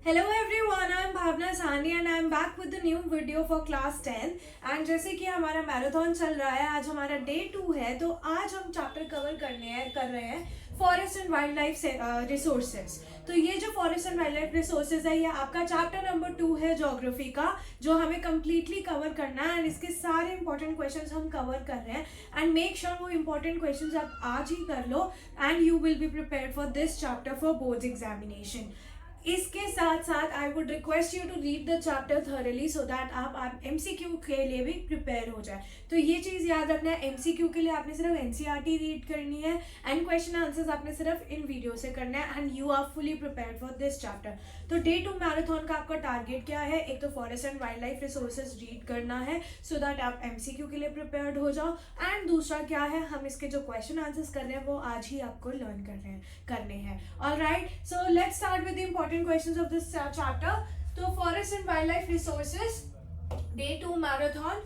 Hello everyone, I'm Bhavna Sahni and I'm back with the new video for class 10 and जैसे कि हमारा marathon चल रहा है, आज हमारा डे 2 है। तो आज हम चैप्टर कवर कर रहे हैं forest and wild life resources. तो ये जो forest and wild life resources है, ये आपका चैप्टर नंबर 2 है ज्योग्राफी का, जो हमें कम्प्लीटली कवर करना है। एंड इसके सारे इंपॉर्टेंट क्वेश्चंस हम कवर कर रहे हैं एंड मेक श्योर वो इंपॉर्टेंट क्वेश्चंस आप आज ही कर लो and you will be prepared for this chapter for boards examination. इसके साथ साथ I would request you to read the chapter thoroughly so that आप एमसीक्यू के लिए भी प्रिपेयर हो जाए। तो ये चीज़ याद रखना है, एमसीक्यू के लिए आपने सिर्फ एनसीईआरटी रीड करनी है एंड क्वेश्चन आंसर्स आपने सिर्फ इन वीडियो से करना है and you are fully prepared for this chapter. तो डे 2 मैराथन का आपका टारगेट क्या है? एक तो forest and wild life resources read करना है सो दैट आप एमसीक्यू के लिए प्रिपेयर्ड हो जाओ। एंड दूसरा क्या है, हम इसके जो क्वेश्चन आंसर्स कर रहे हैं वो आज ही आपको लर्न करने हैं। Alright, so let's start with the important questions of this chapter। तो forest and wild life resources day 2 marathon.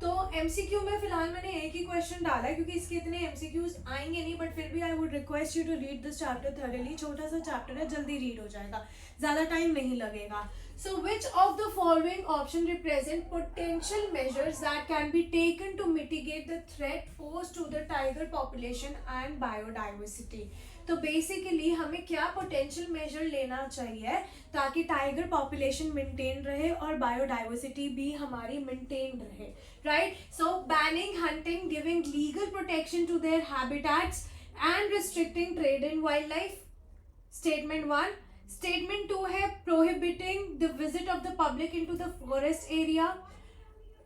तो एमसीक्यू में फिलहाल मैंने एक ही क्वेश्चन डाला है क्योंकि इसके इतने एमसीक्यूज आएंगे नहीं, बट फिर भी I would request you to read this chapter thoroughly. छोटा सा चैप्टर है, जल्दी रीड हो जाएगा, ज्यादा टाइम नहीं लगेगा। So which of the following option represent potential measures that can be taken to mitigate the threat posed to the tiger population and biodiversity? तो बेसिकली हमें क्या पोटेंशियल मेजर लेना चाहिए ताकि टाइगर पॉपुलेशन मेंटेन रहे और बायोडाइवर्सिटी भी हमारी मेंटेन रहे, right? So banning hunting, giving legal protection to their habitats and restricting trade in wildlife, statement 1। Statement 2 है prohibiting the visit of the public into the forest area,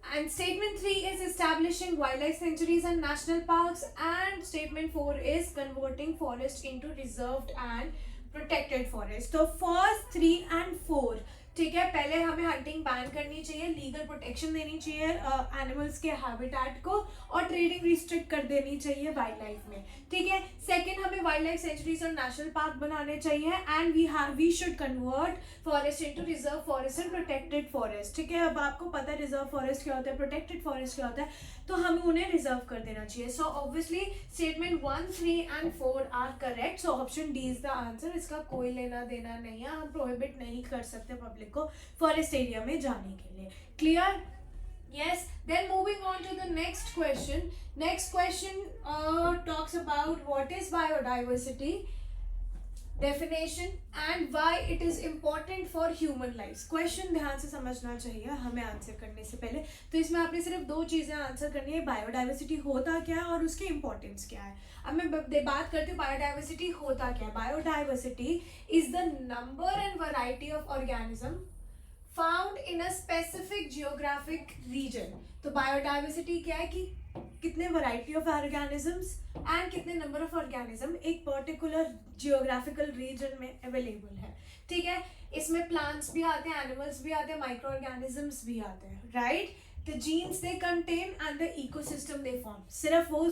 and statement 3 is establishing wildlife sanctuaries and national parks, and statement 4 is converting forest into reserved and protected forest। तो first 3 and 4, ठीक है, पहले हमें hunting ban करनी चाहिए, legal protection देनी चाहिए animals के हैबिटेट को और ट्रेडिंग रिस्ट्रिक्ट कर देनी चाहिए वाइल्ड लाइफ में, ठीक है। सेकंड, हमें वाइल्ड लाइफ सेंचुरीज और नेशनल पार्क बनाने चाहिए and we should convert forest into reserve forest and protected forest, ठीक है। अब आपको पता है रिजर्व फॉरेस्ट क्या होता है, प्रोटेक्टेड फॉरेस्ट क्या होता है, तो हमें उन्हें रिजर्व कर देना चाहिए। So obviously statement 1, 3 and 4 are correct. So option D is the answer. इसका कोई लेना देना नहीं है, हम प्रोहिबिट नहीं कर सकते पब्लिक को फॉरेस्ट एरिया में जाने के लिए। Clear? Yes, then moving on to the next question. Next question talks about what is biodiversity, definition and why it is important for human lives। Question ध्यान से समझना चाहिए हमें आंसर करने से पहले। तो इसमें आपने सिर्फ 2 चीजें आंसर करनी है, बायोडाइवर्सिटी होता क्या है और उसकी इंपॉर्टेंस क्या है। अब मैं बात करती हूँ बायोडाइवर्सिटी होता क्या है। Biodiversity is the number and variety of organism found in a specific geographic region. तो बायोडाइवर्सिटी क्या है कि कितने वैरायटी ऑफ ऑर्गेनिजम्स एंड कितने नंबर ऑफ ऑर्गेनिज्म एक पर्टिकुलर जियोग्राफिकल रीजन में अवेलेबल है, ठीक है। इसमें प्लांट्स भी आते हैं, एनिमल्स भी आते हैं, माइक्रो ऑर्गेनिजम्स भी आते हैं, right. The genes they contain and the ecosystem they form. सिर्फ वो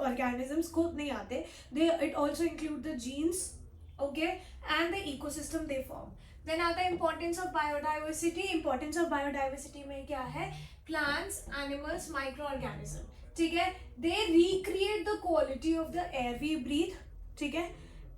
ऑर्गेनिजम्स को नहीं आते, they it also include the genes, okay, and the ecosystem they form. Then आता है importance of biodiversity. Importance of biodiversity में क्या है? प्लांट्स, एनिमल्स, माइक्रो ऑर्गेनिज्म, ठीक है, they recreate the quality of the air we breathe, ठीक है।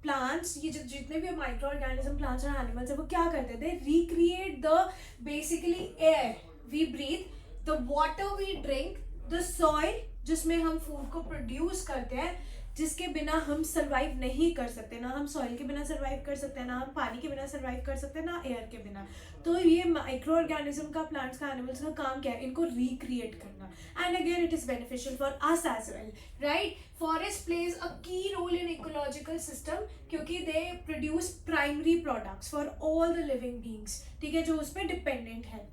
Plants, ये जितने भी माइक्रो ऑर्गेनिज्म, प्लांट्स और एनिमल्स है, वो क्या करते हैं? They recreate the basically air we breathe, the water we drink, the soil जिसमें हम फूड को प्रोड्यूस करते हैं, जिसके बिना हम सरवाइव नहीं कर सकते, ना हम सॉइल के बिना सरवाइव कर सकते हैं, ना हम पानी के बिना सरवाइव कर सकते हैं, ना एयर के बिना। तो ये माइक्रो ऑर्गेनिज्म का, प्लांट्स का, एनिमल्स का काम क्या है? इनको रिक्रिएट करना। And again it is beneficial for us as well, right. Forest plays a key role in ecological system क्योंकि they produce primary products for all the living beings, ठीक है, जो उस पर डिपेंडेंट है।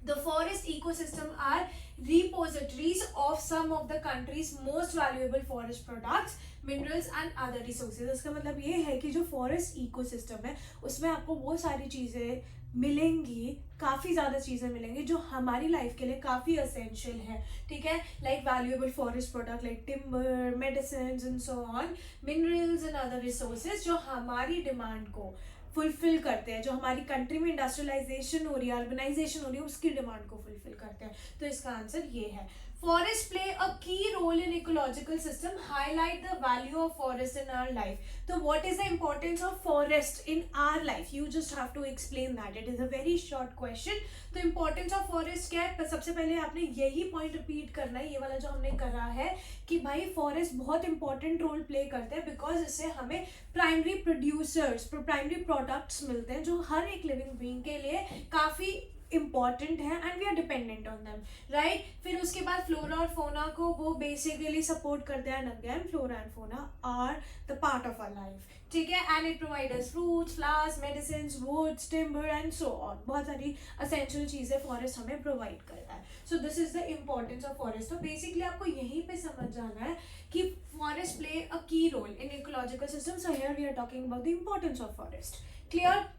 The forest ecosystem are repositories of some of the country's most valuable forest products, minerals and other resources। इसका मतलब ये है कि जो फॉरेस्ट इकोसिस्टम है उसमें आपको वो सारी चीज़ें मिलेंगी, काफ़ी ज़्यादा चीज़ें मिलेंगी जो हमारी लाइफ के लिए काफ़ी असेंशियल है, ठीक है। Like valuable forest product like timber, medicines and so on, minerals and other resources जो हमारी डिमांड को फुलफिल करते हैं, जो हमारी कंट्री में इंडस्ट्रियलाइजेशन हो रही है, अर्बनाइजेशन हो रही है, उसकी डिमांड को फुलफिल करते हैं। तो इसका आंसर ये है। Forests play a key role in ecological system, highlight the value of forest in our life. So what is the importance of forest in our life? You just have to explain that. It is a very short question. तो importance of forest क्या है? सबसे पहले आपने यही point repeat करना है, ये वाला जो हमने करा है कि भाई फॉरेस्ट बहुत इंपॉर्टेंट रोल प्ले करते हैं, बिकॉज इससे हमें प्राइमरी प्रोड्यूसर्स, प्राइमरी प्रोडक्ट्स मिलते हैं जो हर एक लिविंग बीइंग के लिए काफ़ी इम्पॉर्टेंट है and we are dependent on them, right. फिर उसके बाद फ्लोरा और फोना को वो बेसिकली सपोर्ट करते हैं. And again flora and fauna are the part of our life, ठीक है. And it provide us fruits, flowers, medicines, woods, timber and so on. बहुत सारी असेंशियल चीज़ें फॉरेस्ट हमें प्रोवाइड करता है. So this is the importance of forest. तो basically आपको यहीं पे समझ जाना है कि forest play a key role in ecological system. So here we are talking about the importance of forest. Clear.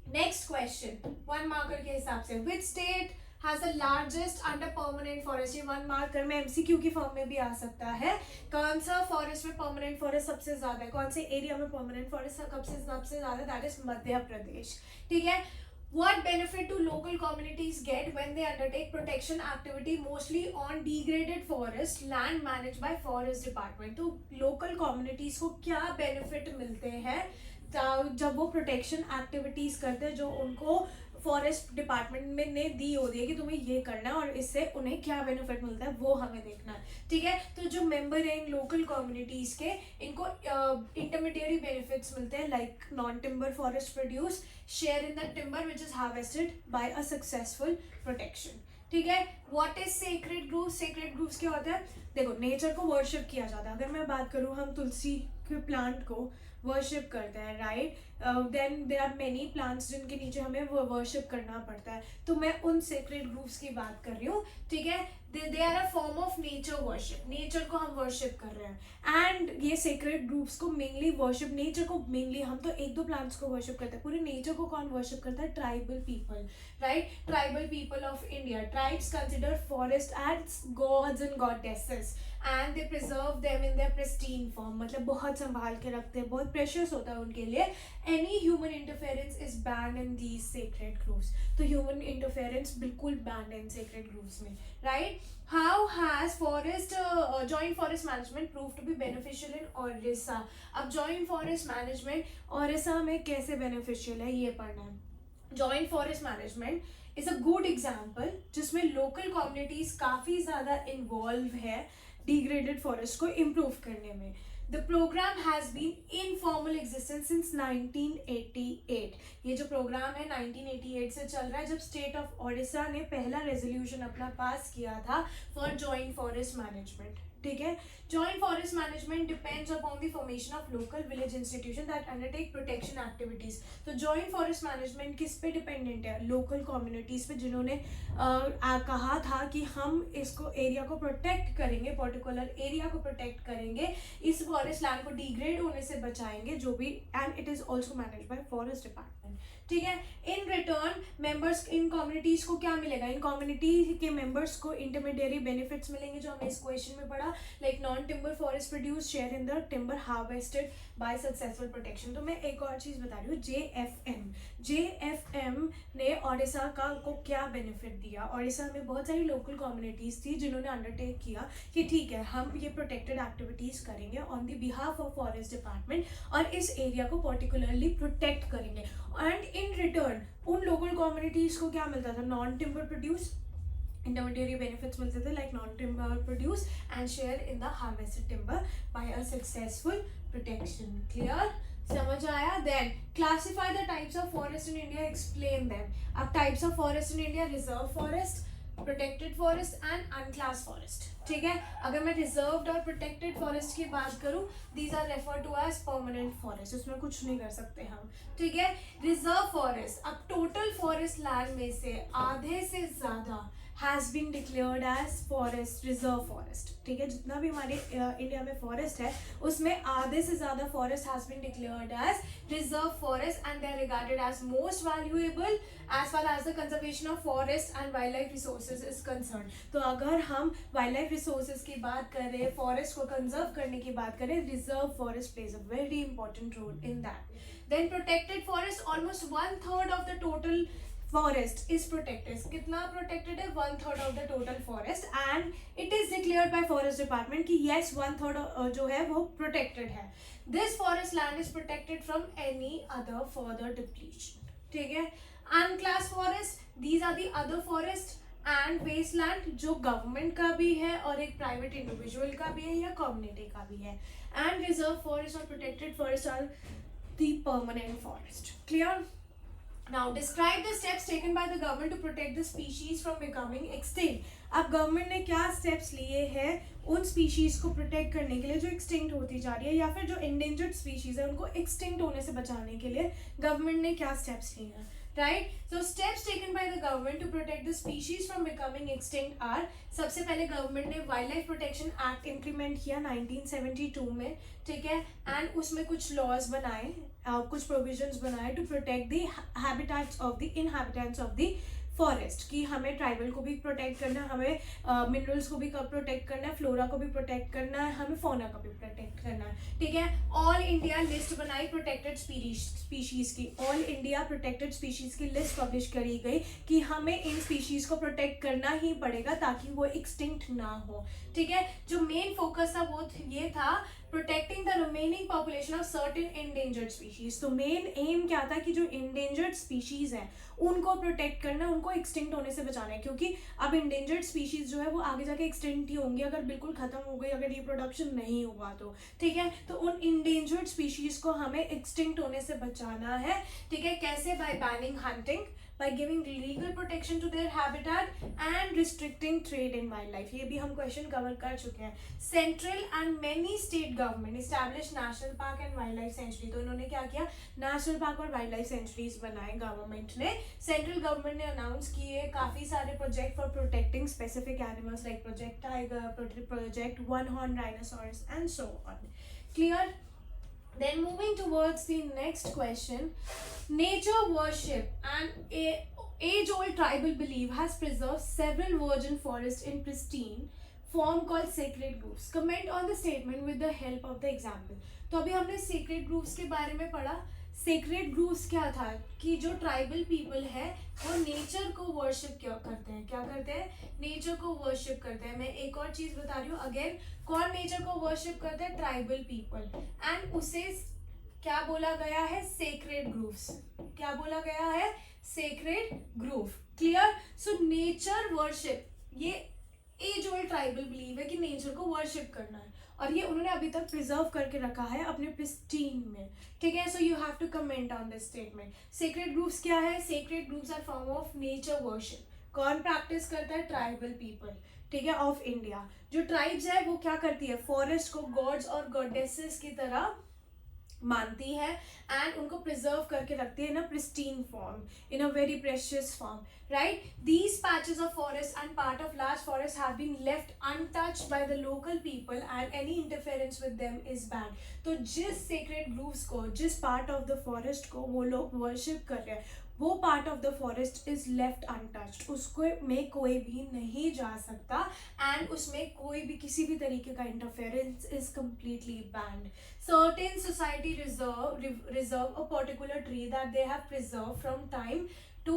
Next question 1 marker के हिसाब से, which state has the largest under permanent forest. ये 1 मार्कर में MCQ की form में भी आ सकता है. कौन सा फॉरेस्ट में परमानेंट फॉरेस्ट सबसे ज्यादा है, कौन से एरिया में परमानेंट फॉरेस्ट सबसे ज्यादा, दैट इज मध्य प्रदेश, ठीक है. What benefit do local communities get when they undertake protection activity mostly on degraded forest land managed by forest department? तो local communities को क्या benefit मिलते हैं जब वो प्रोटेक्शन एक्टिविटीज करते हैं जो उनको फॉरेस्ट डिपार्टमेंट में ने दी होती है कि तुम्हें ये करना है, और इससे उन्हें क्या बेनिफिट मिलता है वो हमें देखना है, ठीक है. तो जो मेंबर हैं इन लोकल कम्युनिटीज के, इनको इंटरमीडिएरी बेनिफिट्स मिलते हैं, like non timber forest produce, share in the timber which is harvested by a successful protection, ठीक है. What is sacred groves. Sacred groves क्या होता है? देखो, नेचर को वर्शिप किया जाता है. अगर मैं बात करूँ, हम तुलसी के प्लांट को वर्शिप करते हैं, right. Then there are many plants जिनके नीचे हमें वो वर्शिप करना पड़ता है. तो मैं उन सेक्रेड ग्रूव्स की बात कर रही हूँ, ठीक है. They are a form of nature worship. Nature को हम वर्शिप कर रहे हैं. एंड ये सेक्रेड ग्रूव्स को मेनली वर्शिप, नेचर को मेनली, हम तो 1-2 प्लांट्स को वर्शिप करते हैं, पूरे नेचर को कौन वर्शिप करता है? Tribal people, right. Tribal people of India. Tribes consider forest as gods and goddesses and they preserve them in their pristine form. मतलब बहुत संभाल के रखते हैं, बहुत प्रेशियस होता है उनके लिए. Any human interference is banned in these sacred groves. तो ह्यूमन इंटरफेरेंस बिल्कुल बैंड है इन सेक्रेड ग्रूव्स में, right. How has forest joint forest management prove to be beneficial in Odisha. अब जॉइंट फॉरेस्ट मैनेजमेंट ओडिशा में कैसे बेनिफिशियल है ये पढ़ना है. Joint forest management is a good example जिसमें लोकल कम्युनिटीज काफी ज्यादा इन्वॉल्व है डिग्रेडेड फॉरेस्ट को इम्प्रूव करने में. The program has been in formal existence since 1988. ये जो प्रोग्राम है 1988 से चल रहा है, जब स्टेट ऑफ ओडिशा ने पहला रेजोल्यूशन अपना पास किया था फॉर जॉइंट फॉरेस्ट मैनेजमेंट, ठीक है. Joint forest management depends upon the formation of local village institution that undertake protection activities. तो जॉइंट फॉरेस्ट मैनेजमेंट किस पे डिपेंडेंट है? लोकल कम्युनिटीज पे, जिन्होंने कहा था कि हम इसको एरिया को प्रोटेक्ट करेंगे, पर्टिकुलर एरिया को प्रोटेक्ट करेंगे, इस फॉरेस्ट लैंड को डिग्रेड होने से बचाएंगे, जो भी. And it is also manage by forest department, ठीक है. In return members, in communities को क्या मिलेगा? इन कम्युनिटी के मेंबर्स को इंटरमीडिएरी बेनिफिट्स मिलेंगे जो हमने इस क्वेश्चन में पढ़ा, like non timber forest produce, share in the timber harvested by successful protection. तो मैं एक और चीज बता रही हूँ, JFM ने ओडिशा को क्या बेनिफिट दिया. ओडिशा में बहुत सारी लोकल कम्युनिटीज थी जिन्होंने अंडरटेक किया कि ठीक है, हम ये प्रोटेक्टेड एक्टिविटीज करेंगे on the behalf of forest department और इस एरिया को पर्टिकुलरली प्रोटेक्ट करेंगे. एंड इन रिटर्न उन लोकल कम्युनिटीज को क्या मिलता था? Non timber produce, intermediary benefits मिलते थे, like non timber produce and share in the harvested timber by a successful protection. Clear? समझ आया? Then classify the types of forest in India, explain them. अब types of forest in India: reserve forest, protected forest and unclassed forest, ठीक है. अगर मैं reserved और protected forest की बात करूं, these are refer to as permanent forest, उसमें कुछ नहीं कर सकते हम, ठीक है. रिजर्व फॉरेस्ट, अब टोटल फॉरेस्ट लैंड में से आधे से ज्यादा has been declared as forest, reserve forest, ठीक है. जितना भी हमारे इंडिया में फॉरेस्ट है उसमें आधे से ज्यादा forest has been declared as reserve forest and they are regarded as most valuable as far as the conservation of forest and wild life resources is concern. तो अगर हम वाइल्ड लाइफ रिसोर्सेज की बात करें, फॉरेस्ट को conserve करने की बात करें, reserve forest plays a very important role in that. Then protected forest, almost 1/3 of the total forest is protected. कितना protected है? 1/3 of the total forest, and it is declared by forest department कि yes 1/3 जो है वो protected है. This forest land is protected from any other further depletion. ठीक है. Unclassed forest, these are the other forest and wasteland जो government का भी है और एक प्राइवेट इंडिविजुअल का भी है या कम्युनिटी का भी है. And reserve forest or protected forest are the permanent forest. Clear? Now describe the steps taken by the government to protect the species from becoming extinct. अब गवर्नमेंट ने क्या स्टेप्स लिए हैं उन स्पीशीज को प्रोटेक्ट करने के लिए जो एक्सटिंक्ट होती जा रही है या फिर जो इंडेंजर्ड स्पीशीज है उनको एक्सटिंक्ट होने से बचाने के लिए गवर्नमेंट ने क्या स्टेप्स लिए हैं. Right? So steps taken by the government to protect the species from becoming extinct are, सबसे पहले गवर्नमेंट ने wild life protection act implement किया 1972 में. ठीक है. एंड उसमें कुछ लॉज बनाए, कुछ प्रोविजंस बनाए to protect the habitats of the inhabitants of the forest. कि हमें ट्राइबल को भी प्रोटेक्ट करना है, हमें मिनरल्स को भी प्रोटेक्ट करना है, फ्लोरा को भी प्रोटेक्ट करना है, हमें फौना को भी प्रोटेक्ट करना है. ठीक है. ऑल इंडिया लिस्ट बनाई प्रोटेक्टेड स्पीशीज की. ऑल इंडिया प्रोटेक्टेड स्पीशीज की लिस्ट पब्लिश करी गई कि हमें इन स्पीशीज को प्रोटेक्ट करना ही पड़ेगा ताकि वो एक्सटिंक्ट ना हो. ठीक है. जो मेन फोकस था वो ये था protecting the remaining population of certain endangered species. तो मेन एम क्या था कि जो इंडेंजर्ड स्पीशीज हैं उनको प्रोटेक्ट करना, उनको एक्सटिंक्ट होने से बचाना है. क्योंकि अब इंडेंजर्ड स्पीशीज जो है वो आगे जाके एक्सटिंक्ट ही होंगी अगर बिल्कुल खत्म हो गई, अगर रिप्रोडक्शन नहीं हुआ तो. ठीक है. तो उन इंडेंजर्ड स्पीशीज को हमें एक्सटिंक्ट होने से बचाना है. ठीक है. कैसे? Bye banning hunting, by giving legal protection to their habitat and restricting trade in wildlife. ये भी हम क्वेश्चन कवर कर चुके हैं. Central and many state government establish national park and wild life sanctuary. तो इन्होंने क्या किया? नेशनल पार्क और वाइल्ड लाइफ सेंचुरीज बनाए गवर्नमेंट ने. सेंट्रल गवर्नमेंट ने अनाउंस किए काफी सारे project for protecting specific animals like project tiger, project one horn rhinoceros and so on. Clear? Then moving towards the next question, nature worship and age-old tribal belief has preserved several virgin forests in pristine form called sacred groves. Comment on the statement with the help of the example. तो अभी हमने sacred groves के बारे में पढ़ा. Sacred groves क्या था कि जो ट्राइबल पीपल है वो नेचर को वर्शिप क्या करते हैं. क्या करते हैं? नेचर को वर्शिप करते हैं. मैं एक और चीज बता रही हूँ अगेन. कौन नेचर को वर्शिप करते हैं? Tribal people. एंड उसे क्या बोला गया है? Sacred groves. क्या बोला गया है? Sacred groove. Clear? So nature worship ये एज ओल्ड ट्राइबल बिलीव है कि नेचर को वर्शिप करना है और ये उन्होंने अभी तक प्रिजर्व करके रखा है अपने प्रिस्टीन में. ठीक है. So you have to comment on this statement. Sacred groves क्या है? Sacred groves are form of nature worship. कौन प्रैक्टिस करता है? Tribal people. ठीक है. Of India. जो ट्राइब्स है वो क्या करती है? फॉरेस्ट को गॉड्स और गॉडेसेस की तरह मानती है एंड उनको प्रिजर्व करके रखती है in a pristine form, in a very precious form. Right? These patches of forest and part of large forest have been left untouched by the local people and any interference with them is banned. तो जिस sacred groves को, जिस part of the forest को वो लोग worship कर रहे हैं वो part of the forest is left untouched. उसको में कोई भी नहीं जा सकता एंड उसमें कोई भी किसी भी तरीके का interference is completely band. Certain society reserve a particular tree that they have preserved from time to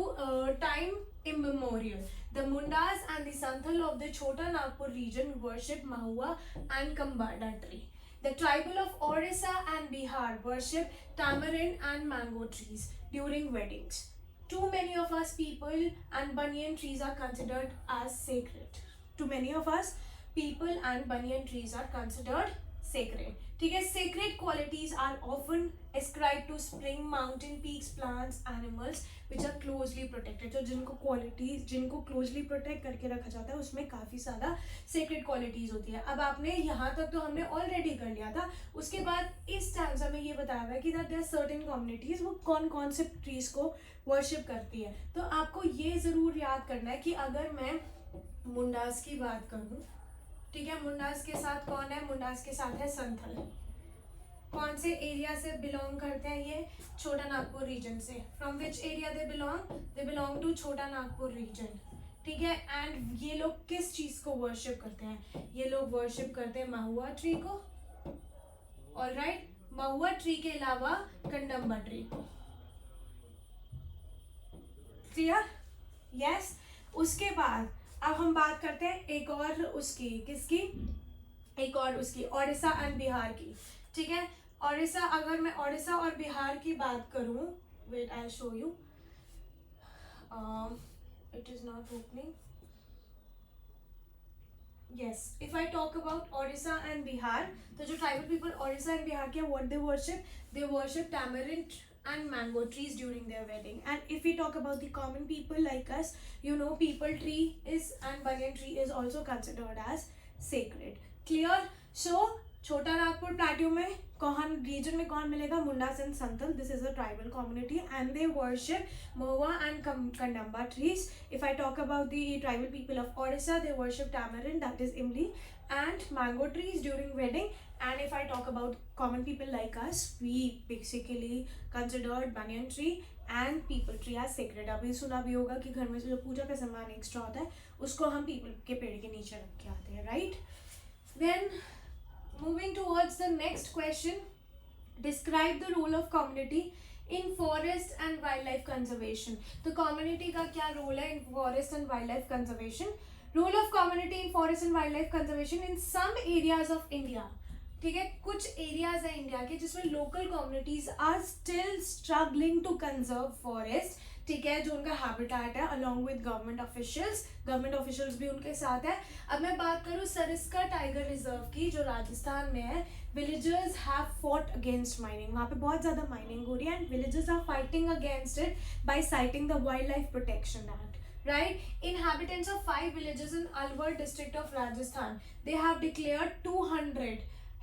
time immemorial. The Mundas and the Santhal of the Chota Nagpur region worship Mahua and Kambada tree. The tribal of Orissa and Bihar worship tamarind and mango trees during weddings. Too many of us people and banyan trees are considered as sacred. Too many of us people and banyan trees are considered sacred. ठीक है. Sacred qualities are often ascribed to spring, mountain peaks, plants, animals which are closely protected. तो जिनको qualities, जिनको closely protect करके रखा जाता है उसमें काफ़ी ज़्यादा sacred qualities होती है. अब आपने यहाँ तक तो हमने already कर लिया था. उसके बाद इस stanza में ये बताया हुआ है कि that there are certain communities वो कौन से trees को worship करती है. तो आपको ये ज़रूर याद करना है कि अगर मैं मुंडास की बात करूँ, ठीक है, मुंडास के साथ कौन है? मुंडास के साथ है संथल. कौन से एरिया से बिलोंग करते हैं ये? छोटा नागपुर रीजन से. From which area they belong? They belong to Chota Nagpur reason. ठीक है. एंड ये लोग किस चीज को वर्शिप करते हैं? ये लोग वर्शिप करते हैं महुआ ट्री को. ऑलराइट. महुआ ट्री के अलावा कंडम्बा ट्री को. क्लियर? यस। उसके बाद अब हम बात करते हैं एक और उसकी, किसकी, एक और उसकी, उड़ीसा एंड बिहार की, ठीक है। उड़ीसा, अगर मैं उड़ीसा और बिहार की बात करूं, wait I show you, it is not opening. Yes, if I talk about Orissa and Bihar, तो जो tribal people Orissa and Bihar के, what they worship tamarind and mango trees during their wedding. And if we talk about the common people like us, you know, people tree is and banyan tree is also considered as sacred. Clear? So छोटा Nagpur plateau में कौन reason में कौन मिलेगा? Mundas and Santhal. This is a tribal community and they worship mahua and kadamba trees. If I talk about the tribal people of Odisha, they worship tamarind, that is imli, and mango trees during wedding. And if I talk about common people like us, we basically considered banyan tree and people tree as sacred. अभी सुना भी होगा कि घर में से जो पूजा का सामान एक्स्ट्रा होता है उसको हम पीपल के पेड़ के नीचे रख के आते हैं, right? Then moving towards the next question, describe the role of community in forest and wildlife conservation. तो community का क्या role है in forest and wildlife conservation? Role of community in forest and wildlife conservation in some areas of India. ठीक है, कुछ areas है India के जिसमें local communities are still struggling to conserve forest, ठीक है, जो उनका हैबिटेट है, अलॉन्ग विद गवर्नमेंट ऑफिशियल्स भी उनके साथ है. अब मैं बात करूँ सरिस्का टाइगर रिजर्व की, जो राजस्थान में है. Villagers have fought against mining, वहाँ पे बहुत ज़्यादा माइनिंग हो रही है and villagers are fighting against it by citing the wild life protection act. Right? Inhabitants of 5 villages in Alwar district of Rajasthan, they have declared 200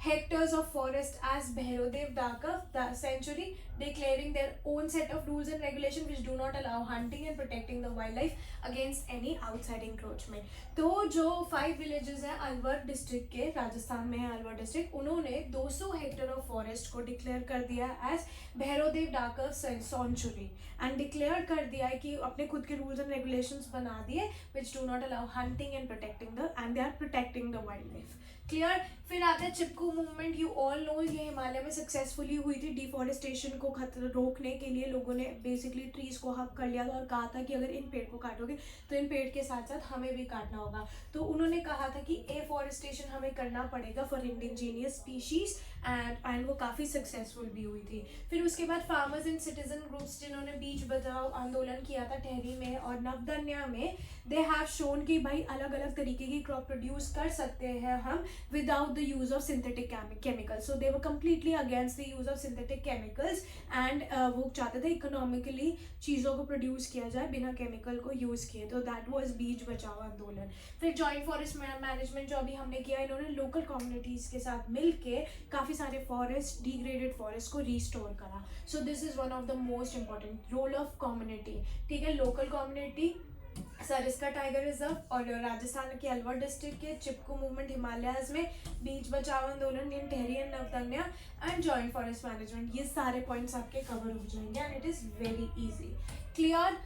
hectares of forest as Bhairodev Daka sanctuary, declaring their own set of rules and regulations which do not allow hunting and protecting the wildlife against any outside encroachment. तो जो 5 villages हैं Alwar district के, राजस्थान में है Alwar district, उन्होंने 200 hectare of forest को declare कर दिया as Bhairavdev डाकर century and declare कर दिया है कि अपने खुद के रूल्स एंड रेगुलेशंस बना दिए which do not allow hunting and protecting the and they are protecting the wild life. Clear? फिर आता है Chipko movement. You all know ये हिमालय में सक्सेसफुली हुई थी. डिफॉरेस्टेशन को रोकने के लिए लोगों ने बेसिकली ट्रीज को हक कर लिया था और कहा था कि अगर इन पेड़ को काटोगे तो इन पेड़ के साथ साथ हमें भी काटना होगा. तो उन्होंने कहा था कि एफॉरेस्टेशन हमें करना पड़ेगा फॉर इंडिजीनियस स्पीशीज एंड वो काफ़ी सक्सेसफुल भी हुई थी. फिर उसके बाद फार्मर्स एंड सिटीजन ग्रुप्स जिन्होंने बीच बचाओ आंदोलन किया था टहरी में और नवदन्या में, दे हैव शोन कि भाई अलग अलग तरीके की क्रॉप प्रोड्यूस कर सकते हैं हम without the use of synthetic chemicals. So they were completely against the use of synthetic chemicals and वो चाहते थे इकोनॉमिकली चीज़ों को प्रोड्यूस किया जाए बिना केमिकल को यूज़ किए. तो दैट वाज बीच बचाओ आंदोलन. फिर जॉइंट फॉरेस्ट मैनेजमेंट जो अभी हमने किया, इन्होंने लोकल कम्युनिटीज़ के साथ मिल के काफ़ी सारे फॉरेस्ट, डिग्रेडेड फॉरेस्ट को रिस्टोर करा. So this is one of the most important role of community. ठीक है, local community, Sariska tiger reserve और राजस्थान के अलवर डिस्ट्रिक्ट के चिपकू मूवमेंट हिमालयाज में, Beej Bachao Andolan in Tehri and Navdanya and joint forest management. ये सारे पॉइंट्स आपके कवर हो जाएंगे and it is very easy. Clear?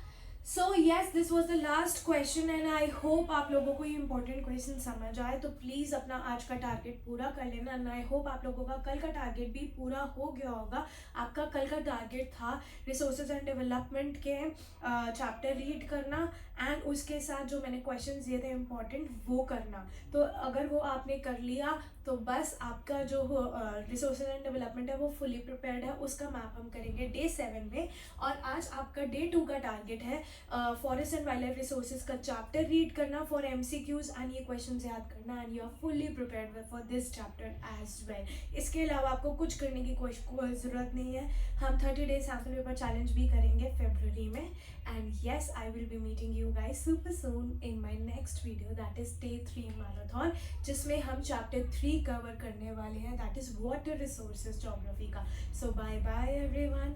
So yes, this was the last question and I hope आप लोगों को ये इंपॉर्टेंट क्वेश्चन समझ आए. तो प्लीज़ अपना आज का टारगेट पूरा कर लेना एंड आई होप आप लोगों का कल का टारगेट भी पूरा हो गया होगा. आपका कल का टारगेट था रिसोर्सेज एंड डेवलपमेंट के चैप्टर रीड करना एंड उसके साथ जो मैंने क्वेश्चन दिए थे इंपॉर्टेंट वो करना. तो अगर वो आपने कर लिया तो बस आपका जो रिसोर्सेज एंड डेवलपमेंट है वो फुली प्रिपेयर्ड है. उसका मैप हम करेंगे डे 7 में. और आज आपका डे 2 का टारगेट है forest and wild life resources का चैप्टर रीड करना फॉर MCQs एंड ये क्वेश्चन याद करना and you are fully prepared for this chapter as well. इसके अलावा आपको कुछ करने की कोई ज़रूरत नहीं है. हम 30 डेज सैम्पल पेपर चैलेंज भी करेंगे फरवरी में and yes, I will be meeting you guys super soon in my next video that is day 3 marathon, जिसमें हम चैप्टर 3 कवर करने वाले हैं, that is water resources geography का. सो बाय बाय एवरीवन.